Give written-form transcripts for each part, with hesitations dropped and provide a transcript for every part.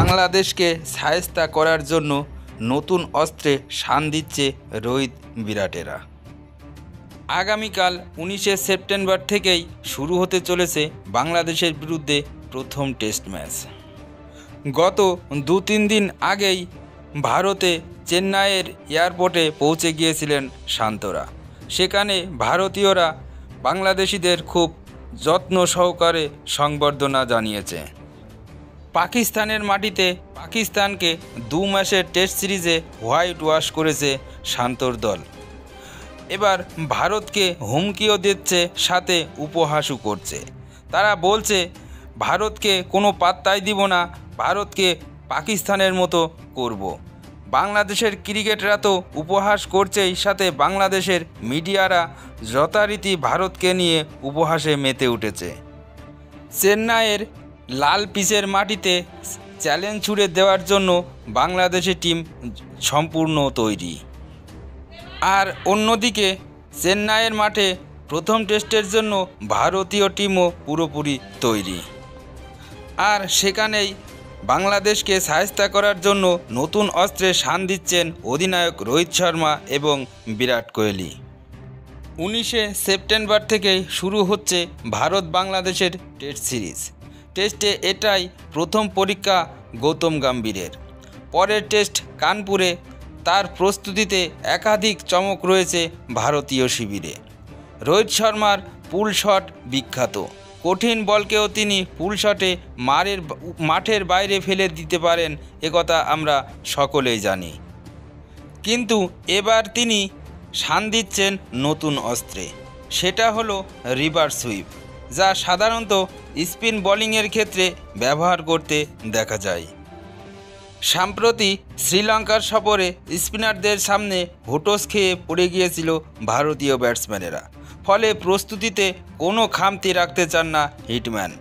বাংলাদেশকে শায়েস্তা করার জন্য নতুন অস্ত্রে শান দিচ্ছে রোহিত বিরাটেরা। আগামীকাল 19শে সেপ্টেম্বর থেকেই শুরু হতে চলেছে বাংলাদেশের বিরুদ্ধে প্রথম টেস্ট ম্যাচ। গত 2-3 দিন আগেই ভারতে চেন্নাইয়ের এয়ারপোর্টে পৌঁছে গিয়েছিলেন শান্তরা। সেখানে ভারতীয়রা বাংলাদেশিদের খুব যত্ন সহকারে সংবর্ধনা জানিয়েছে। পাকিস্তানের মাটিতে পাকিস্তানকে 2 ম্যাচের টেস্ট সিরিজে হোয়াইট ওয়াশ করেছে শান্তর দল। এবার ভারতকে হুমকিও দিচ্ছে, সাথে উপহাসও করছে। তারা বলছে ভারতকে কোনো পাত্তাই দিব না, ভারতকে পাকিস্তানের মতো করব। বাংলাদেশের ক্রিকেটাররা তো উপহাস করছেই, সাথে বাংলাদেশের মিডিয়ারা যথারীতি ভারতকে নিয়ে উপহাসে মেতে উঠেছে। চেন্নাইয়ের লাল পিচের মাটিতে চ্যালেঞ্জ ছুড়ে দেওয়ার জন্য বাংলাদেশের টিম সম্পূর্ণ তৈরি। আর অন্যদিকে চেন্নাইয়ের মাঠে প্রথম টেস্টের জন্য ভারতীয় টিমও পুরোপুরি তৈরি। আর সেখানেই বাংলাদেশকে শায়েস্তা করার জন্য নতুন অস্ত্রে শান দিচ্ছেন অধিনায়ক রোহিত শর্মা এবং বিরাট কোহলি। 19শে সেপ্টেম্বর থেকেই শুরু হচ্ছে ভারত বাংলাদেশের টেস্ট সিরিজ। টেস্টে এটাই প্রথম পরীক্ষা গৌতম গম্ভীরের। পরের টেস্ট কানপুরে। তার প্রস্তুতিতে একাধিক চমক রয়েছে ভারতীয় শিবিরে। রোহিত শর্মার পুল শট বিখ্যাত। কঠিন বলকেও তিনি পুল শটে মাঠের বাইরে ফেলে দিতে পারেন, একথা আমরা সকলেই জানি। কিন্তু এবার তিনি শান দিচ্ছেন নতুন অস্ত্রে, সেটা হলো রিভার্স সুইপ, যা সাধারণত স্পিন বোলিংয়ের ক্ষেত্রে ব্যবহার করতে দেখা যায়। সম্প্রতি শ্রীলঙ্কার সফরে স্পিনারদের সামনে হোঁটস খেয়ে পড়ে গিয়েছিল ভারতীয় ব্যাটসম্যানেরা। ফলে প্রস্তুতিতে কোনো খামতি রাখতে চান না হিটম্যান।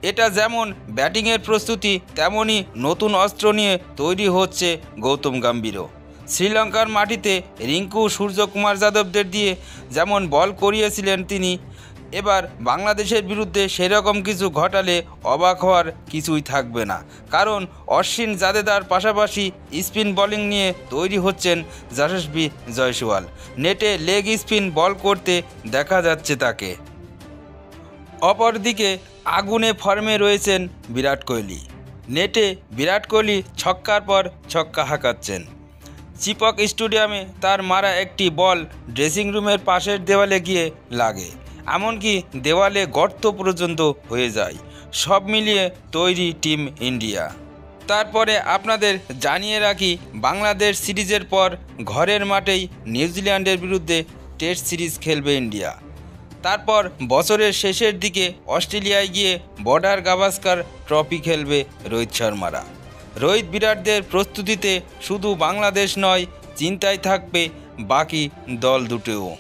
এটা যেমন ব্যাটিংয়ের প্রস্তুতি, তেমনই নতুন অস্ত্র নিয়ে তৈরি হচ্ছে গৌতম গম্ভীরও। শ্রীলঙ্কার মাটিতে রিঙ্কু সূর্যকুমার যাদবদের দিয়ে যেমন বল করিয়েছিলেন তিনি, এবার বাংলাদেশের বিরুদ্ধে সেরকম কিছু ঘটালে অবাক হওয়ার কিছুই থাকবে না। কারণ অশ্বিন জাদেজার পাশাপাশি স্পিন বোলিং নিয়ে তৈরি হচ্ছেন যশস্বী জয়সওয়াল। নেটে লেগ স্পিন বল করতে দেখা যাচ্ছে তাকে। অপরদিকে আগুনে ফর্মে রয়েছেন বিরাট কোহলি। নেটে বিরাট কোহলি ছক্কার পর ছক্কা হাঁকাচ্ছেন। চিপক স্টেডিয়ামে তার মারা একটি বল ড্রেসিং রুমের পাশের দেওয়ালে গিয়ে লাগে, এমনকি দেওয়ালে গর্ত পর্যন্ত হয়ে যায়। সব মিলিয়ে তৈরি টিম ইন্ডিয়া। তারপরে আপনাদের জানিয়ে রাখি, বাংলাদেশ সিরিজের পর ঘরের মাঠেই নিউজিল্যান্ডের বিরুদ্ধে টেস্ট সিরিজ খেলবে ইন্ডিয়া। তারপর বছরের শেষের দিকে অস্ট্রেলিয়ায় গিয়ে বর্ডার গাভাস্কার ট্রফি খেলবে রোহিত শর্মারা। রোহিত বিরাটদের প্রস্তুতিতে শুধু বাংলাদেশ নয়, চিন্তায় থাকবে বাকি দল দুটোও।